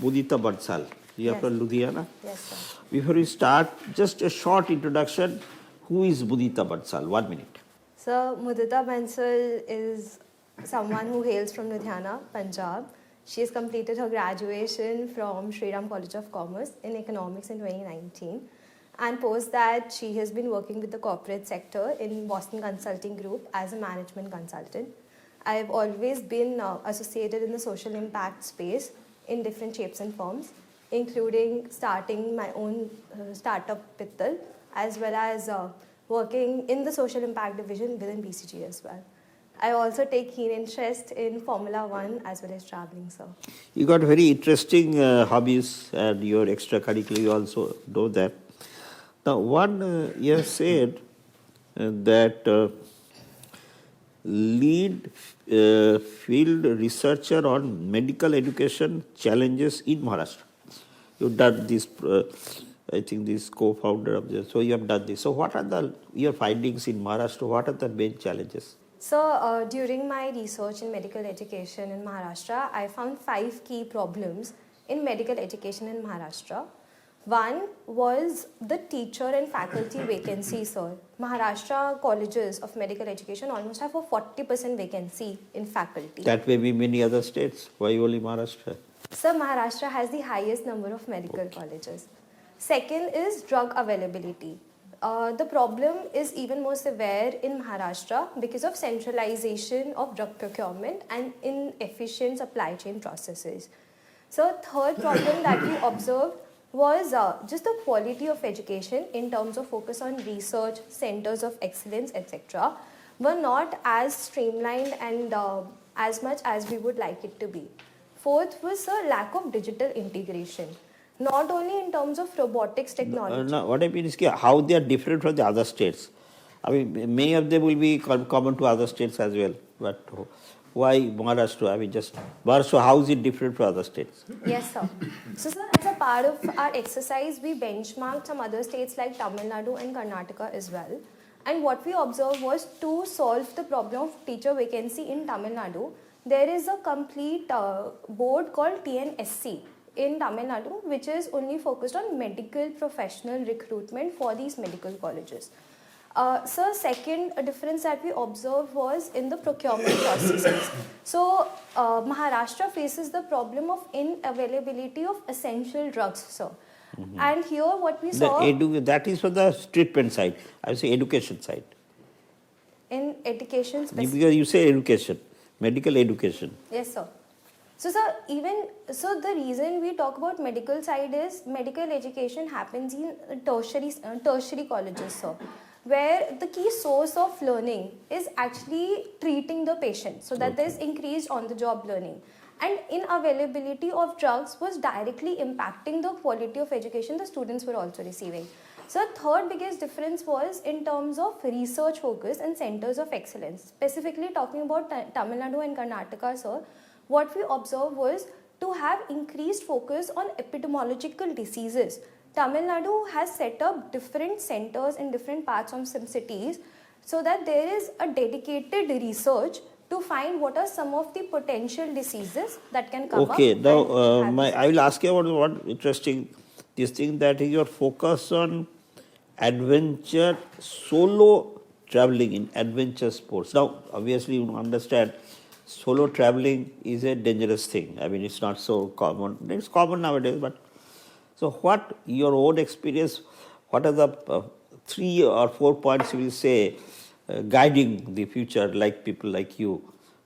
Mudita Bansal. You are Yes. from Ludhiana. Yes, sir. Before we start, just a short introduction. Who is Mudita Bansal? 1 minute. So, Mudita Bansal is someone who hails from Ludhiana, Punjab. She has completed her graduation from Sri Ram College of Commerce in Economics in 2019. And post that, she has been working with the corporate sector in Boston Consulting Group as a management consultant. I've always been associated in the social impact space in different shapes and forms, including starting my own startup Pittal, as well as working in the social impact division within BCG as well. I also take keen interest in Formula One as well as traveling, sir. You got very interesting hobbies and your extracurricular, you also know that. Now, one, you have said that lead field researcher on medical education challenges in Maharashtra. You've done this, I think this co-founder of this, so you have done this. So what are your findings in Maharashtra? What are the main challenges? So, during my research in medical education in Maharashtra, I found 5 key problems in medical education in Maharashtra. One was the teacher and faculty vacancy, sir. Maharashtra colleges of medical education almost have a 40% vacancy in faculty. That may be many other states. Why only Maharashtra? Sir, Maharashtra has the highest number of medical colleges. Second is drug availability. The problem is even more severe in Maharashtra because of centralization of drug procurement and inefficient supply chain processes. So, third problem that we observed was just the quality of education in terms of focus on research, centers of excellence, etc. were not as streamlined and as much as we would like it to be. Fourth was a lack of digital integration, not only in terms of robotics technology. No, what I mean is how they are different from the other states. I mean, many of them will be common to other states as well. But why Maharashtra? I mean, just Maharashtra, how is it different from other states? Yes, sir. So, sir, as a part of our exercise, we benchmarked some other states like Tamil Nadu and Karnataka as well. And what we observed was to solve the problem of teacher vacancy in Tamil Nadu, there is a complete board called TNSC in Tamil Nadu, which is only focused on medical professional recruitment for these medical colleges. So, second difference that we observed was in the procurement processes. So, Maharashtra faces the problem of inavailability of essential drugs, sir. Mm-hmm. And here what we saw... that is for the treatment side, I would say education side. In education Because you say education, medical education. Yes, sir. So, sir, the reason we talk about medical side is medical education happens in tertiary colleges, sir, where the key source of learning is actually treating the patient, so that there is increased on-the-job learning. And inavailability of drugs was directly impacting the quality of education the students were also receiving. So, third biggest difference was in terms of research focus and centers of excellence. Specifically talking about Tamil Nadu and Karnataka, sir, what we observed was to have increased focus on epidemiological diseases. Tamil Nadu has set up different centers in different parts of some cities so that there is a dedicated research to find what are some of the potential diseases that can come up. Okay, now I will ask you about one interesting this thing, that is your focus on adventure, solo traveling in adventure sports. Now, obviously you understand solo traveling is a dangerous thing. I mean, it's not so common. It's common nowadays, but so what your own experience, what are the 3 or 4 points you will say guiding the future, like people like you?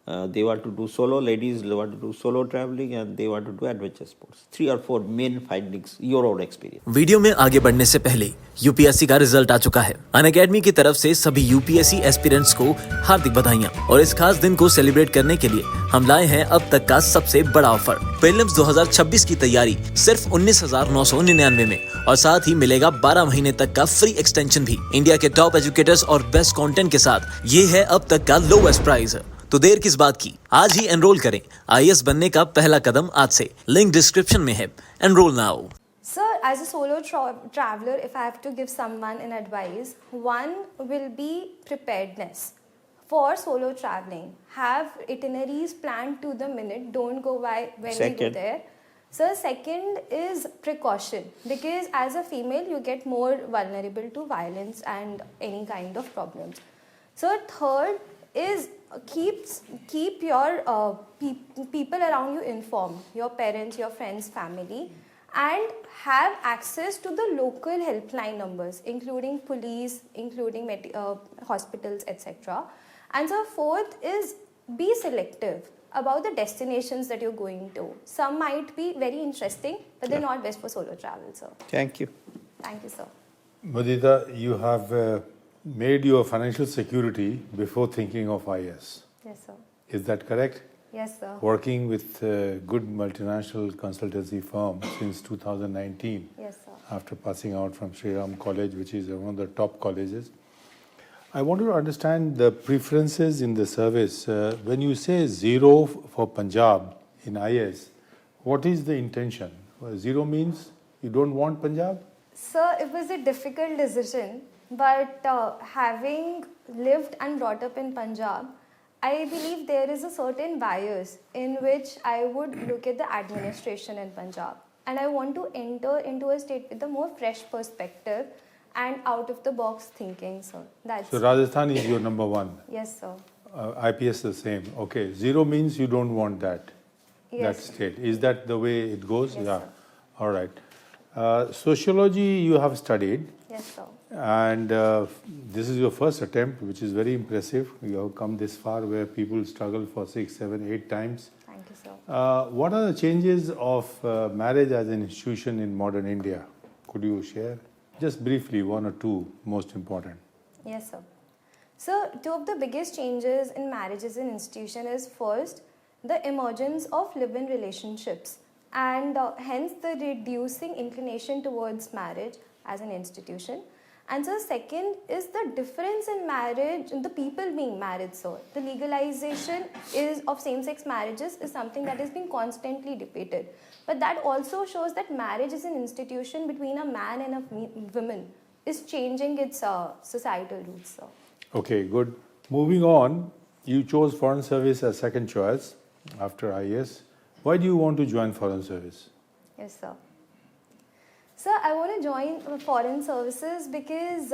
They want to do solo, ladies want to do solo traveling and they want to do adventure sports. 3 or 4 main findings, your own experience. Video में आगे बढ़ने से पहले UPSC का result आ चुका है। Unacademy की तरफ से सभी यूपीएससी एस्पिरेंट्स को हार्दिक बधाइयां और इस खास दिन को सेलिब्रेट करने के लिए हम लाए हैं अब तक का सबसे बड़ा ऑफर। प्रीलिम्स 2026 की तैयारी सिर्फ 19,999 में और साथ ही मिलेगा 12 महीने तक का फ्री एक्सटेंशन भी। इंडिया के टॉप एजुकेटर्स और बेस्ट कंटेंट के साथ ये है अब तक का लोवेस्ट प्राइस। तो देर किस बात की, आज ही एनरोल करें। आईएएस बनने का पहला कदम आज से। लिंक डिस्क्रिप्शन में है। Enrol now. Sir, as a solo traveler, if I have to give someone an advice, one will be preparedness. For solo traveling, have itineraries planned to the minute. Don't go when you go there. So second is precaution, because as a female you get more vulnerable to violence and any kind of problems. So third is keep your people around you informed, your parents, your friends, family, and have access to the local helpline numbers, including police, including hospitals, etc. And so fourth is be selective about the destinations that you're going to. Some might be very interesting, but they're not best for solo travel, sir. Thank you. Thank you, sir. Mudita, you have made your financial security before thinking of IAS. Yes, sir. Is that correct? Yes, sir. Working with a good multinational consultancy firm since 2019, Yes, sir. after passing out from Sri Ram College, which is one of the top colleges. I want to understand the preferences in the service. When you say 0 for Punjab in IAS, what is the intention? 0 means you don't want Punjab? Sir, it was a difficult decision, but having lived and brought up in Punjab, I believe there is a certain bias in which I would look at the administration in Punjab. And I want to enter into a state with a more fresh perspective and out-of-the-box thinking, sir. So Rajasthan is your number one? Yes, sir. IPS the same. Okay, 0 means you don't want that, Yes. that state. Is that the way it goes? Yes, Yeah. sir. All right. Sociology you have studied, Yes, sir. and this is your first attempt, which is very impressive. You have come this far where people struggle for 6, 7, 8 times. Thank you, sir. What are the changes of marriage as an institution in modern India? Could you share? Just briefly, 1 or 2 most important. Yes, sir. So, two of the biggest changes in marriage as an institution is first, the emergence of live-in relationships, and hence the reducing inclination towards marriage as an institution. And so second is the difference in marriage, in the people being married, sir. The legalization of same-sex marriages is something that is being constantly debated. But that also shows that marriage is an institution between a man and a woman is changing its societal roots, sir. Okay, good. Moving on, you chose foreign service as second choice after IAS. Why do you want to join foreign service? Yes, sir. Sir, I want to join foreign services because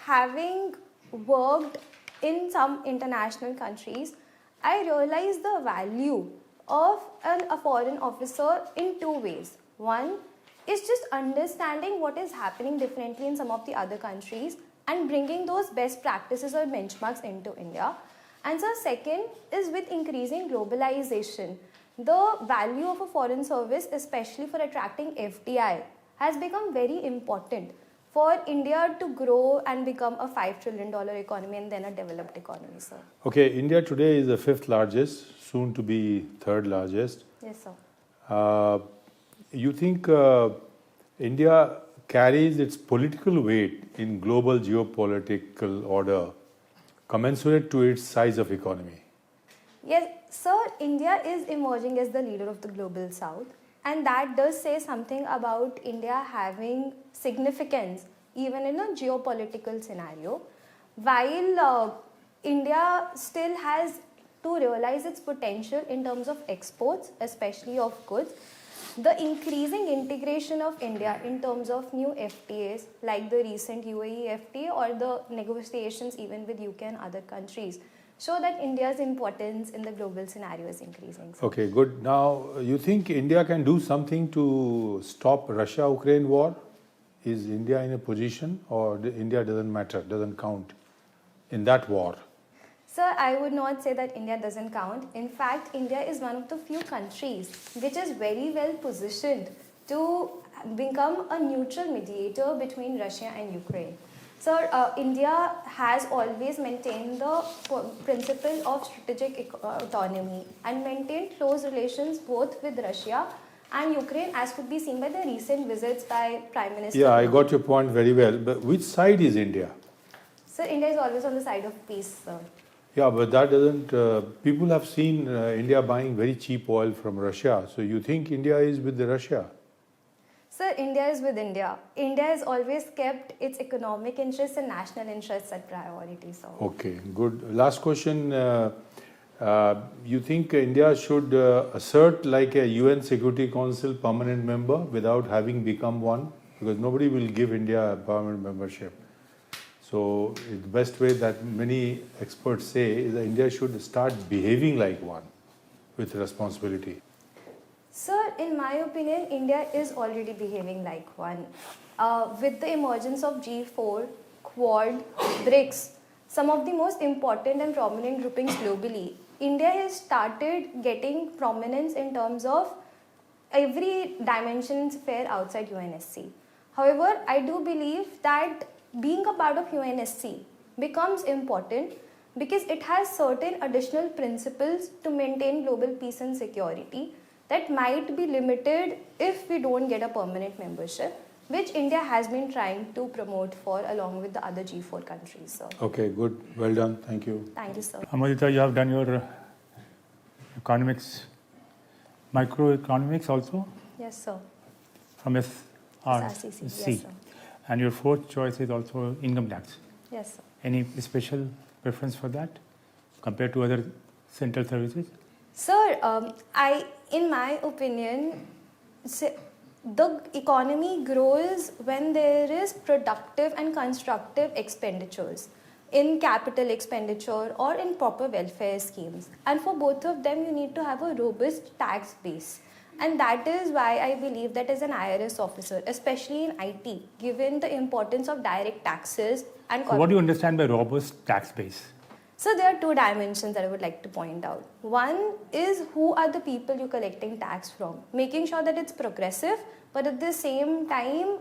having worked in some international countries, I realized the value of a foreign officer in 2 ways. One is just understanding what is happening differently in some of the other countries and bringing those best practices or benchmarks into India. And so second is with increasing globalization, the value of a foreign service, especially for attracting FDI, has become very important for India to grow and become a $5 trillion economy and then a developed economy, sir. Okay, India today is the 5th largest, soon to be 3rd largest. Yes, sir. You think India carries its political weight in global geopolitical order commensurate to its size of economy? Yes, sir, India is emerging as the leader of the global south, and that does say something about India having significance even in a geopolitical scenario. While India still has to realize its potential in terms of exports, especially of goods, the increasing integration of India in terms of new FTAs like the recent UAE FTA or the negotiations even with UK and other countries show that India's importance in the global scenario is increasing. Okay, good. Now, you think India can do something to stop Russia-Ukraine war? Is India in a position, or India doesn't matter, doesn't count in that war? Sir, I would not say that India doesn't count. In fact, India is one of the few countries which is very well positioned to become a neutral mediator between Russia and Ukraine. So, India has always maintained the principle of strategic autonomy and maintained close relations both with Russia and Ukraine, as could be seen by the recent visits by Prime Minister. Yeah, I got your point very well. But which side is India? Sir, India is always on the side of peace, sir. Yeah, but that doesn't... people have seen India buying very cheap oil from Russia. So you think India is with the Russia? Sir, India is with India. India has always kept its economic interests and national interests at priority, sir. Okay, good. Last question. You think India should assert like a UN Security Council permanent member without having become one? Because nobody will give India a permanent membership. So the best way that many experts say is that India should start behaving like one with responsibility. Sir, in my opinion, India is already behaving like one. With the emergence of G4, Quad, BRICS, some of the most important and prominent groupings globally, India has started getting prominence in terms of every dimension fair outside UNSC. However, I do believe that being a part of UNSC becomes important because it has certain additional principles to maintain global peace and security that might be limited if we don't get a permanent membership, which India has been trying to promote for along with the other G4 countries. So. Okay, good. Well done. Thank you. Thank you, sir. Mudita, you have done your economics, microeconomics also Yes, sir. from SRCC. SRCC. Yes, sir. And your fourth choice is also income tax. Yes, sir. Any special preference for that compared to other central services? Sir, in my opinion, the economy grows when there is productive and constructive expenditures in capital expenditure or in proper welfare schemes. And for both of them, you need to have a robust tax base. And that is why I believe that as an IRS officer, especially in IT, given the importance of direct taxes and... So what do you understand by robust tax base? So there are two dimensions that I would like to point out. One is who are the people you're collecting tax from, making sure that it's progressive, but at the same time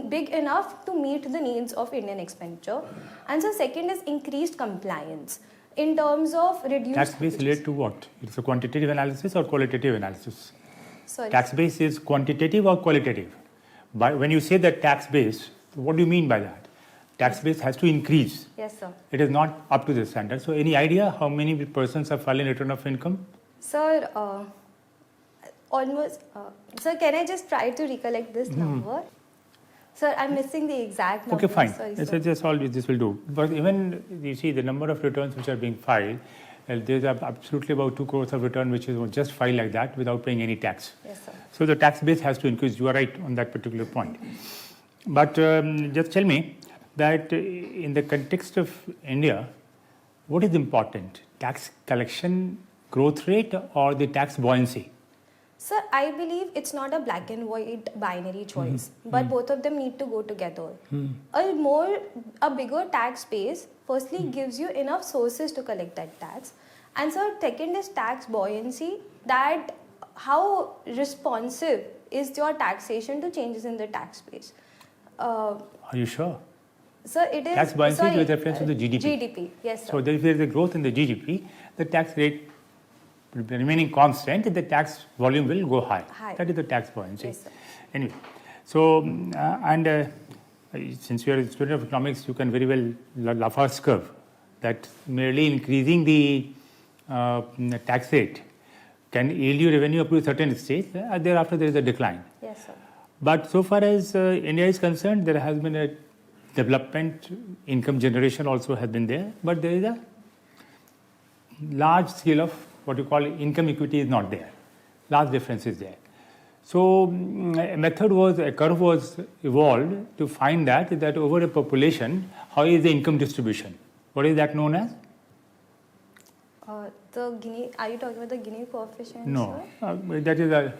big enough to meet the needs of Indian expenditure. And so second is increased compliance in terms of reduced... Tax base related to what? It's a quantitative analysis or qualitative analysis? Sorry. Tax base is quantitative or qualitative? When you say that tax base, what do you mean by that? Tax base has to increase. Yes, sir. It is not up to the standard. So any idea how many persons are filing return of income? Sir, almost... sir, can I just try to recollect this number? Sir, I'm missing the exact number. Okay, fine. Sorry, It's sir. just all this will do. But even, you see, the number of returns which are being filed, there's absolutely about 2 crores of return which is just filed like that without paying any tax. Yes, sir. So the tax base has to increase. You are right on that particular point. But just tell me that in the context of India, what is important? Tax collection growth rate or the tax buoyancy? Sir, I believe it's not a black and white binary choice, but both of them need to go together. A bigger tax base firstly gives you enough sources to collect that tax. And so second is tax buoyancy, that how responsive is your taxation to changes in the tax base. Are you sure? So it is... Tax buoyancy is with reference to the GDP. GDP, yes, sir. So if there is a growth in the GDP, the tax rate remaining constant, the tax volume will go high. That is the tax buoyancy. Yes, sir. Anyway, so since you are a student of economics, you can very well Lafarge curve, that merely increasing the tax rate can yield you revenue up to a certain stage. Thereafter, there is a decline. Yes, sir. But so far as India is concerned, there has been a development, income generation also has been there, but there is a large scale of what you call income equity is not there. Large difference is there. So a curve was evolved to find that over a population, how is the income distribution? What is that known as? Are you talking about the Gini coefficient? No, sir? that is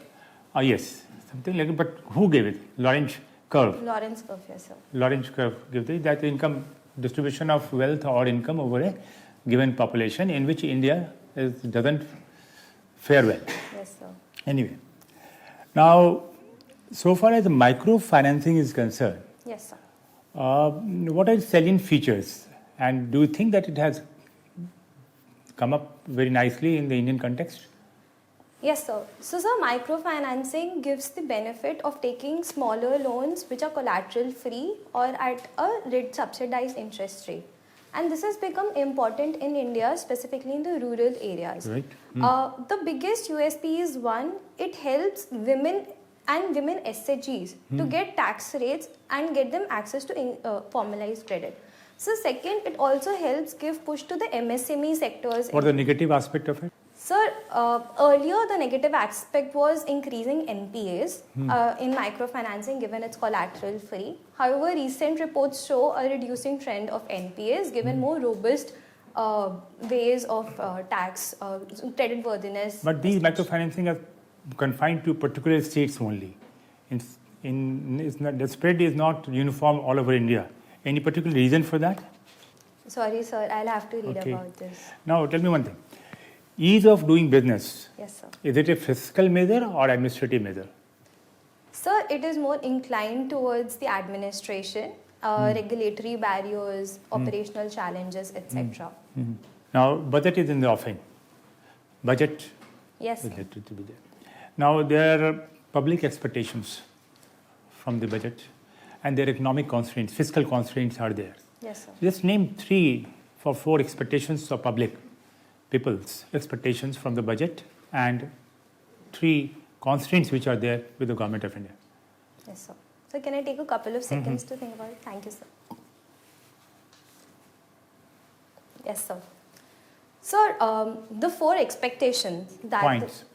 yes, something like it. But who gave it? Lorentz curve. Lorentz curve, yes, sir. Lorentz curve gives it, that income distribution of wealth or income over a given population, in which India doesn't fare well. Yes, sir. Anyway, now, so far as microfinancing is concerned, Yes, sir. what are its salient features? And do you think that it has come up very nicely in the Indian context? Yes, sir. So, sir, microfinancing gives the benefit of taking smaller loans which are collateral free or at a subsidized interest rate. And this has become important in India, specifically in the rural areas. Right. The biggest USP is one, it helps women and women SHGs to get tax rates and get them access to formalized credit. So second, it also helps give push to the MSME sectors. What the negative aspect of it? Sir, earlier the negative aspect was increasing NPAs in microfinancing given it's collateral free. However, recent reports show a reducing trend of NPAs given more robust ways of tax, credit worthiness. But these microfinancing are confined to particular states only. The spread is not uniform all over India. Any particular reason for that? Sorry, sir, I'll have to read Okay. about this. Now, tell me one thing. Ease of doing business, Yes, sir. is it a fiscal measure or administrative measure? Sir, it is more inclined towards the administration, regulatory barriers, operational challenges, etc. Now, budget is in the offing. Budget Yes, is sir. likely to be there. Now, there are public expectations from the budget and their economic constraints, fiscal constraints are there. Yes, sir. Just name 3 or 4 expectations of public, people's expectations from the budget and 3 constraints which are there with the government of India. Yes, sir. So can I take a couple of seconds to think about it? Thank you, sir. Yes, sir. Sir, the 4 expectations that...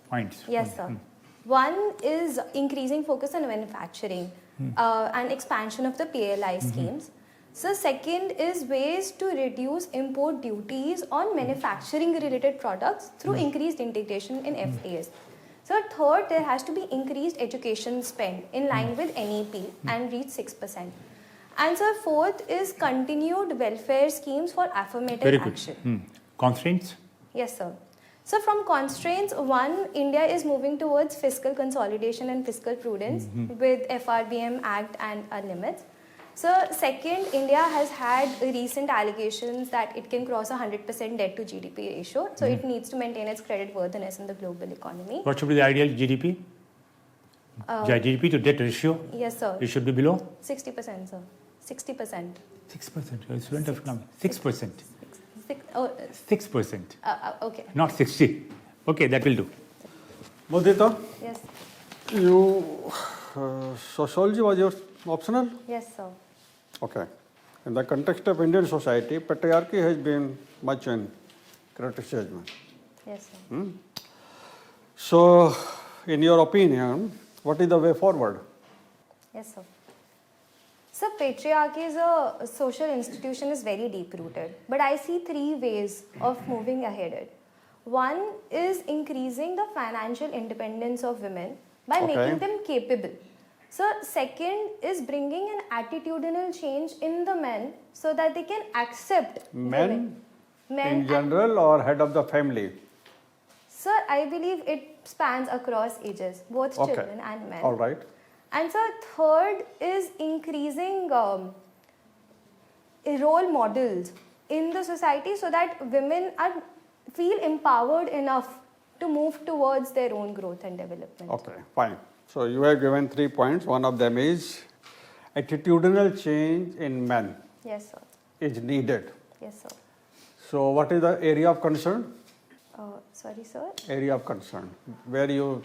Points. Yes, sir. One is increasing focus on manufacturing and expansion of the PLI schemes. So second is ways to reduce import duties on manufacturing related products through increased integration in FTAs. So third, there has to be increased education spend in line with NEP and reach 6%. And so fourth is continued welfare schemes for affirmative Very good. action. Constraints? Yes, sir. So from constraints, one, India is moving towards fiscal consolidation and fiscal prudence with FRBM Act and limits. So second, India has had recent allegations that it can cross 100% debt to GDP ratio. So it needs to maintain its credit worthiness in the global economy. What should be the ideal GDP? GDP to debt ratio? Yes, sir. It should be below? 60%, sir. 60%. 6%. You're a student of economics. 6%. 6%. Okay. Not 60. Okay, that will do. Mudita, Yes. Sociology was your optional? Yes, sir. Okay. In the context of Indian society, patriarchy has been much in criticism. Yes, sir. So, in your opinion, what is the way forward? Yes, sir. So, patriarchy as a social institution is very deep rooted, but I see 3 ways of moving ahead. One is increasing the financial independence of women by Okay. making them capable. So, second is bringing an attitudinal change in the men so that they can accept Men women. Men in and- general or head of the family? Sir, I believe it spans across ages, both Okay. children and men. All right. And so third is increasing role models in the society so that women feel empowered enough to move towards their own growth and development. Okay, fine. So, you have given 3 points. One of them is attitudinal change in men Yes, sir. is needed. Yes, sir. So, what is the area of concern? Sorry, sir. Area of concern, where you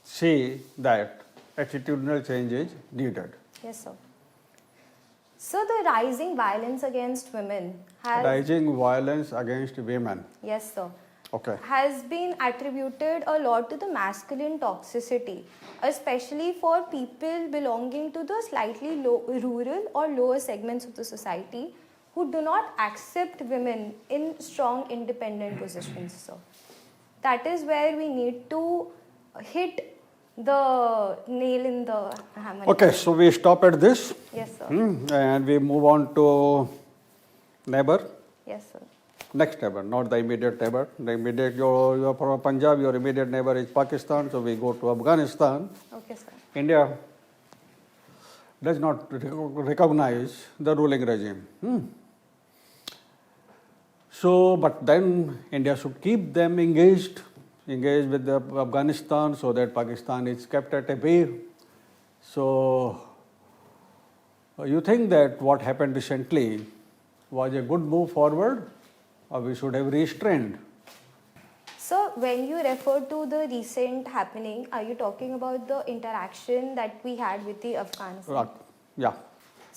see that attitudinal change is needed. Yes, sir. So the rising violence against women has... Rising violence against women. Yes, sir. Okay. Has been attributed a lot to the masculine toxicity, especially for people belonging to the slightly rural or lower segments of the society who do not accept women in strong independent positions. So that is where we need to hit the nail in the hammer. Okay, so we stop at this Yes, sir. and we move on to neighbor. Yes, sir. Next neighbor, not the immediate neighbor. The immediate, you're from Punjab, your immediate neighbor is Pakistan, so we go to Afghanistan. Okay, sir. India does not recognize the ruling regime. So, but then India should keep them engaged with the Afghanistan so that Pakistan is kept at a bay. So, you think that what happened recently was a good move forward, or we should have restrained? So when you refer to the recent happening, are you talking about the interaction that we had with the Afghanistan? Yeah.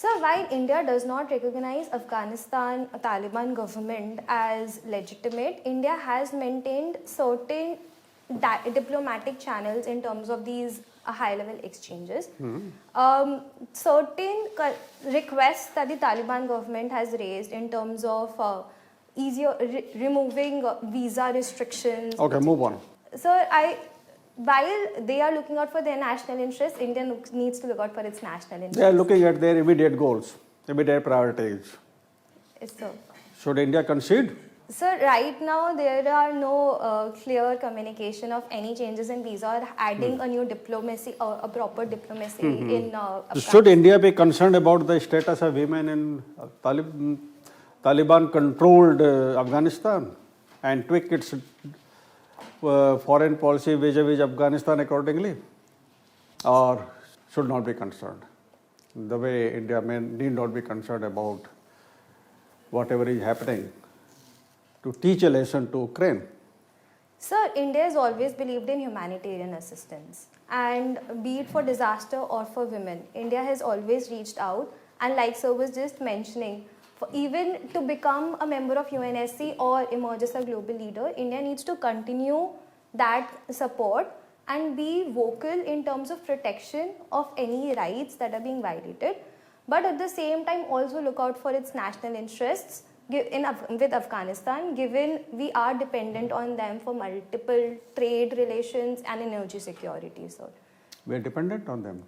So while India does not recognize Afghanistan Taliban government as legitimate, India has maintained certain diplomatic channels in terms of these high-level exchanges. Certain requests that the Taliban government has raised in terms of removing visa restrictions. Okay, move on. So while they are looking out for their national interests, India needs to look out for its national interests. They are looking at their immediate goals, immediate priorities. Yes, sir. Should India concede? So right now there are no clear communication of any changes in visa or adding a new diplomacy or a proper diplomacy in Should India be concerned about the status of women in Taliban-controlled Afghanistan and tweak its foreign policy vis-a-vis Afghanistan accordingly? Or should not be concerned? The way India need not be concerned about whatever is happening to teach a lesson to Ukraine. Sir, India has always believed in humanitarian assistance, and be it for disaster or for women, India has always reached out, and like sir was just mentioning, for even to become a member of UNSC or emerge as a global leader, India needs to continue that support and be vocal in terms of protection of any rights that are being violated, but at the same time also look out for its national interests with Afghanistan, given we are dependent on them for multiple trade relations and energy security, sir. We are dependent on them.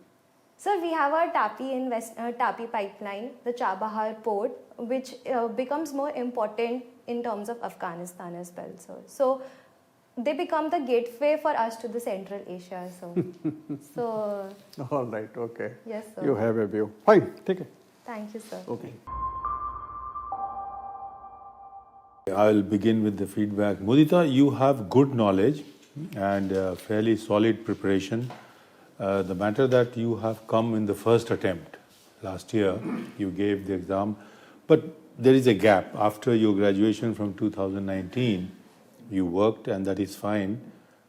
Sir, we have our TAPI pipeline, the Chabahar port, which becomes more important in terms of Afghanistan as well, sir. So they become the gateway for us to the Central Asia, sir. So. All right, okay. Yes, sir. You have a view. Fine, take it. Thank you, sir. Okay. I'll begin with the feedback. Mudita, you have good knowledge and fairly solid preparation. The matter that you have come in the first attempt last year, you gave the exam, but there is a gap. After your graduation from 2019, you worked, and that is fine.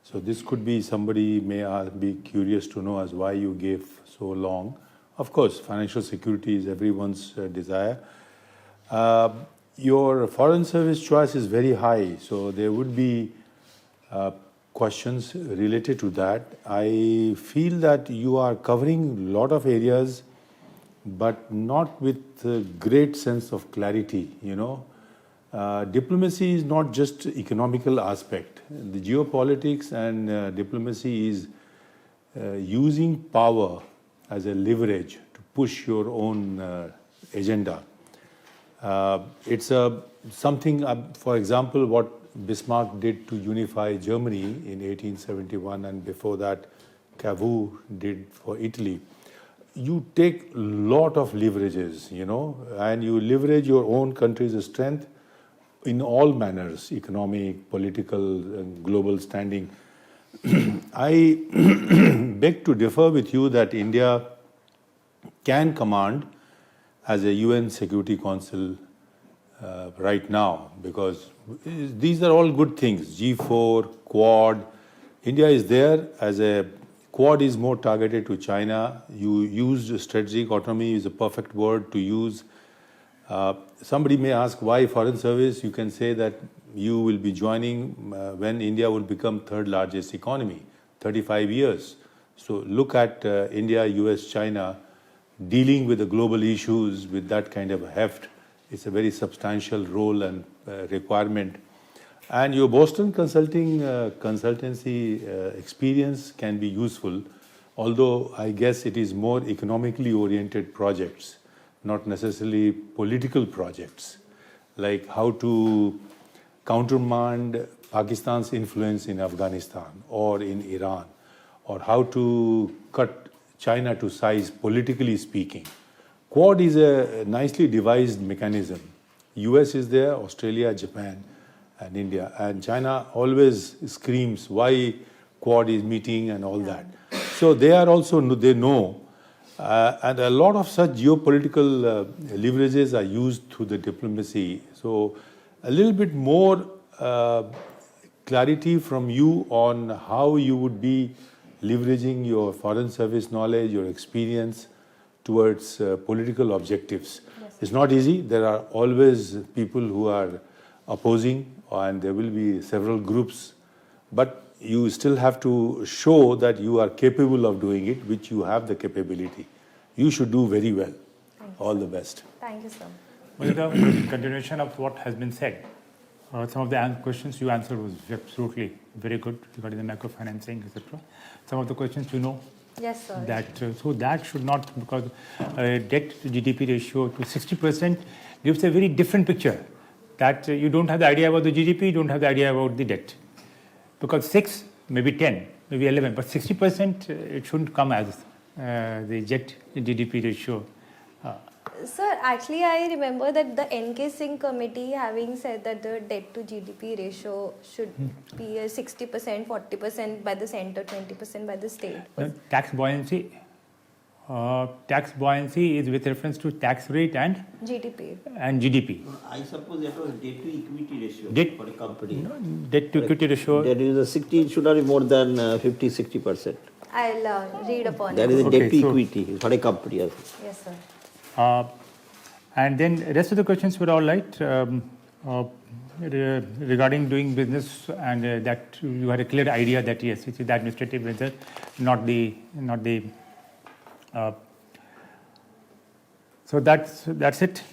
So this could be, somebody may be curious to know as why you gave so long. Of course, financial security is everyone's desire. Your foreign service choice is very high, so there would be questions related to that. I feel that you are covering a lot of areas, but not with a great sense of clarity, you know. Diplomacy is not just economical aspect. The geopolitics and diplomacy is using power as a leverage to push your own agenda. It's something, for example, what Bismarck did to unify Germany in 1871, and before that Cavour did for Italy. You take a lot of leverages, you know, and you leverage your own country's strength in all manners, economic, political, and global standing. I beg to differ with you that India can command as a UN Security Council right now, because these are all good things. G4, Quad. India is there as a Quad is more targeted to China. You used strategic autonomy is a perfect word to use. Somebody may ask why foreign service. You can say that you will be joining when India will become third largest economy, 35 years. So look at India, US, China dealing with the global issues with that kind of heft. It's a very substantial role and requirement. And your Boston consultancy experience can be useful, although I guess it is more economically oriented projects, not necessarily political projects, like how to countermand Pakistan's influence in Afghanistan or in Iran, or how to cut China to size politically speaking. Quad is a nicely devised mechanism. US is there, Australia, Japan, and India. And China always screams why Quad is meeting and all that. So they are also, they know. And a lot of such geopolitical leverages are used through the diplomacy. So a little bit more clarity from you on how you would be leveraging your foreign service knowledge, your experience, to towards political objectives. It's not easy. There are always people who are opposing, and there will be several groups, but you still have to show that you are capable of doing it, which you have the capability. You should do very well. All the best. Thank you, sir. Mudita, in continuation of what has been said, some of the questions you answered was absolutely very good regarding the microfinancing, etc. Some of the questions you know Yes, sir. that so that should not, because debt to GDP ratio to 60% gives a very different picture, that you don't have the idea about the GDP, you don't have the idea about the debt, because 6, maybe 10, maybe 11, but 60% it shouldn't come as the debt to GDP ratio. Sir, actually, I remember that the NK Singh committee having said that the debt to GDP ratio should be 60%, 40% by the center, 20% by the state. Tax buoyancy is with reference to tax rate and GDP. GDP. I suppose that was debt to equity ratio Debt- for a company. Debt to equity ratio. That is a 60, it should not be more than 50-60%. I'll read upon That it. is a Okay, debt to so- equity for a company. Yes, sir. And then rest of the questions were all right regarding doing business, and that you had a clear idea that yes, it is the administrative method, not the. So that's it.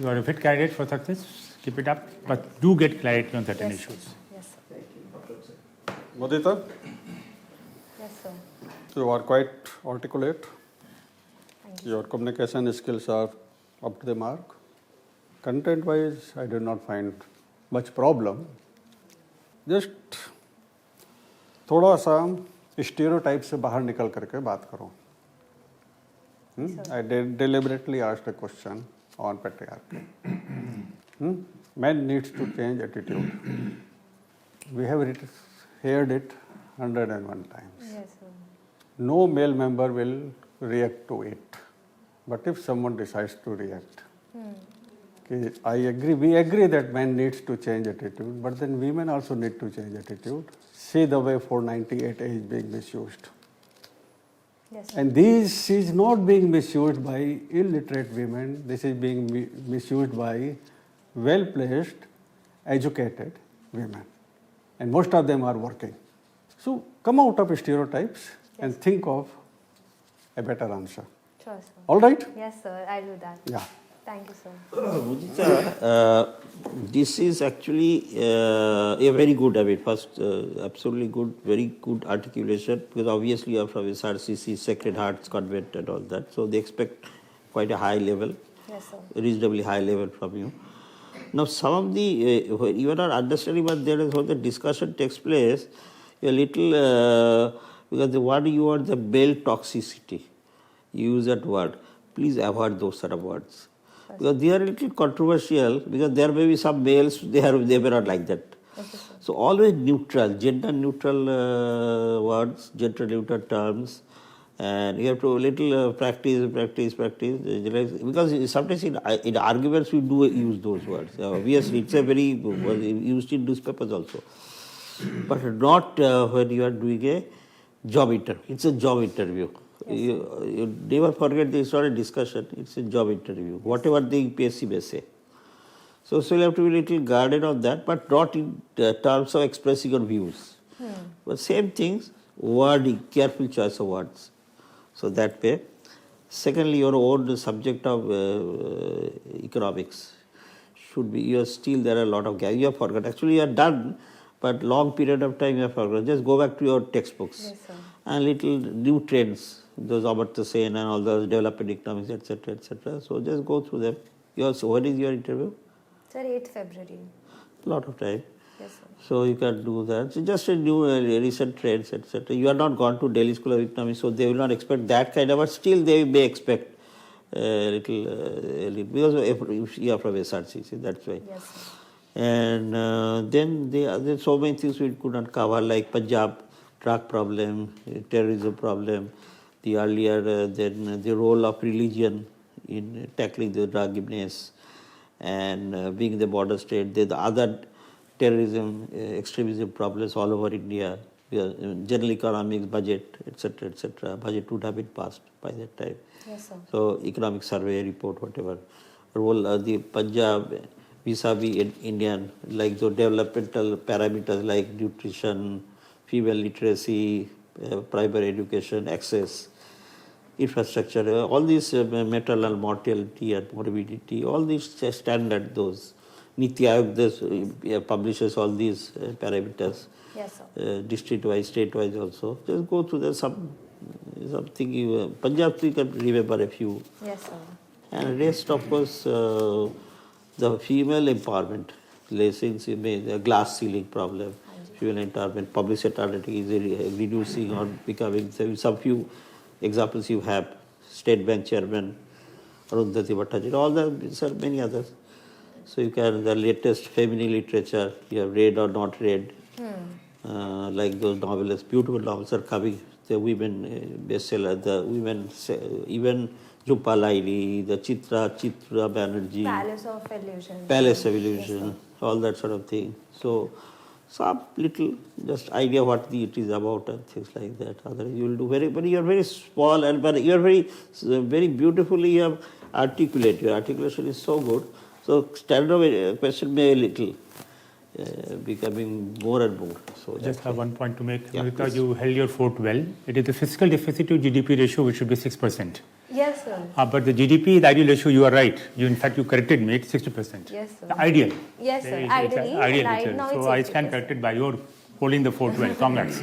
You are a fit candidate for success. Keep it up, but do get clarity on certain Yes, issues. yes, sir. Mudita, Yes, sir. you are quite articulate. Thank you. Your communication skills are up to the mark. Content-wise, I did not find much problem. Just थोड़ा सा stereotype से बाहर निकल करके बात करो. I deliberately asked a question on patriarchy. Man needs to change attitude. We have heard it 101 times. Yes, sir. No male member will react to it. But if someone decides to react, okay, we agree that man needs to change attitude, but then women also need to change attitude. See the way 498A is being misused. Yes, sir. And this is not being misused by illiterate women, this is being misused by well-placed, educated women. And most of them are working. So come out of stereotypes and think of a better answer. Sure, sir. All right? Yes, sir. I'll do that. Yeah. Thank you, sir. Mudita, this is actually a very good, first, absolutely good, very good articulation, because obviously you are from SRCC, Sacred Hearts Convent and all that, so they expect quite a high level, Yes, sir. reasonably high level from you. Now, some of the, you are not understanding, but there is when the discussion takes place, you are little, because the word you want the male toxicity, you use that word, please avoid those sort of words. Because they are a little controversial, because there may be some males, they may not like that. So always neutral, gender neutral words, gender neutral terms, and you have to little practice, because sometimes in arguments we do use those words. Obviously, it's a very used in newspapers also, but not when you are doing a job interview. It's a job interview. You never forget this is not a discussion, it's a job interview, whatever the UPSC may say. So you have to be a little guarded on that, but not in terms of expressing your views. But same things, wording, careful choice of words. So that way. Secondly, your own subject of economics should be, there are a lot of gaps. You have forgotten. Actually, you are done, but long period of time you have forgotten. Just go back to your textbooks. Yes, sir. And little new trends, those Amartya Sen and all those development economics, etc., etc. So just go through them. So when is your interview? Sir, 8th February. Lot of time. Yes, sir. So you can do that. So just a new recent trends, etc. You are not gone to Delhi School of Economics, so they will not expect that kind of, but still they may expect a little, because if you are from SRCC, that's why. Yes, sir. And then there are so many things we could not cover, like Punjab drug problem, terrorism problem, the earlier then the role of religion in tackling the drug menace, and being the border state, the other terrorism, extremism problems all over India, general economics, budget, etc., etc. Budget would have been passed by that time. Yes, sir. So economic survey report, whatever. Role the Punjab vis-a-vis Indian, like the developmental parameters like nutrition, female literacy, primary education, access, infrastructure, all these maternal mortality and morbidity, all these standard those. Niti Aayog publishes all these parameters. Yes, sir. District-wise, state-wise also. Just go through something you, Punjab you can remember a few. Yes, sir. And rest, of course, the female empowerment, since the glass ceiling problem, female empowerment, public secretary is reducing or becoming, some few examples you have, State Bank Chairman, Arundhati Bhattacharya, all the, many others. So you can, the latest feminine literature, you have read or not read, like those novelists, beautiful novels are coming, the women bestseller, the women, even Jhumpa Laili, the Chitra Banerjee, Palace of Illusion, all that sort of thing. So some little just idea what it is about and things like that. Otherwise you will do but you are very small and but you are very beautifully you have articulate. Your articulation is so good. So standard question may a little becoming more and more. So Just have one point to make. Yeah, Mudita, you held your fort well. It is the fiscal deficit to GDP ratio which should be 6%. Yes, sir. But the GDP, the ideal ratio, you are right. In fact, you corrected me, it's 60%. Yes, sir. The ideal. Yes, sir. It's Ideally, ideal right ratio. now So it's I stand 60%. corrected by your holding the fort well. Congrats.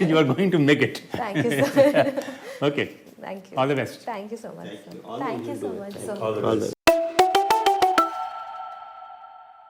You are going to make it. Thank you, sir. Okay. Thank you. All the best. Thank you so much, Thank sir. you. All Thank of you you so do it. much, Thank sir. you. All the best.